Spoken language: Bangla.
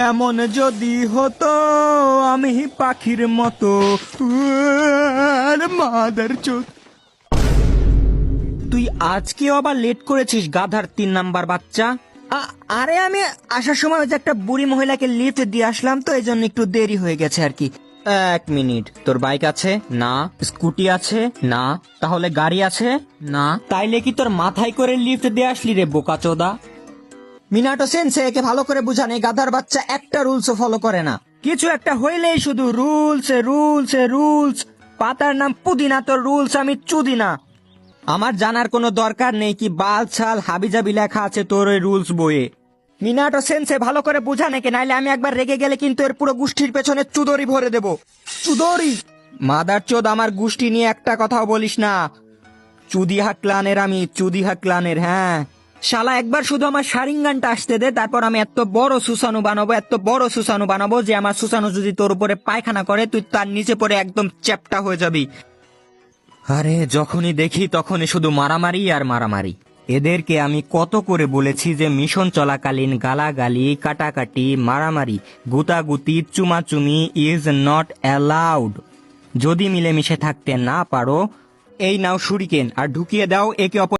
এমন যদি হতো আমি পাখির মতো মাদার চোদ। তুই আজকেও আবার লেট করেছিস গাধার 3 নাম্বার বাচ্চা। আরে আমি আসার সময় ওই যে একটা বুড়ি মহিলাকে লিফট দিয়ে আসলাম, তো এই জন্য একটু দেরি হয়ে গেছে আর কি। 1 মিনিট, তোর বাইক আছে? না। স্কুটি আছে? না। তাহলে গাড়ি আছে? না। তাইলে কি তোর মাথায় করে লিফট দিয়ে আসলি রে বোকাচোদা? মিনাটো সেন্সে একে ভালো করে বুঝান, এই গাধার বাচ্চা একটা রুলসও ফলো করে না। কিছু একটা হইলেই শুধু রুলস রুলস রুলস। পাতার নাম পুদিনা, তোর রুলস আমি চুদিনা। আমার জানার কোনো দরকার নেই কি বাল ছাল হাবিজাবি লেখা আছে তোর ওই রুলস বইয়ে। মিনাটো সেন্সে ভালো করে বুঝা নাকি, নাইলে আমি একবার রেগে গেলে কিন্তু এর পুরো গোষ্ঠীর পেছনে চুদরি ভরে দেব। চুদরি মাদার চোদ, আমার গোষ্ঠী নিয়ে একটা কথাও বলিস না। চুদিহা ক্লানের আমি, চুদিহা ক্লানের। হ্যাঁ শালা, একবার শুধু আমার শারিঙ্গানটা আসতে দে, তারপর আমি এত বড় সুসানু বানাবো, এত বড় সুসানু বানাবো যে আমার সুসানু যদি তোর উপরে পায়খানা করে তুই তার নিচে পড়ে একদম চ্যাপটা হয়ে যাবি। আরে যখনই দেখি তখনই শুধু মারামারি আর মারামারি। এদেরকে আমি কত করে বলেছি যে মিশন চলাকালীন গালাগালি, কাটাকাটি, মারামারি, গুতাগুতি, চুমাচুমি ইজ নট অ্যালাউড। যদি মিলেমিশে থাকতে না পারো, এই নাও শুরিকেন আর ঢুকিয়ে দাও একে অপর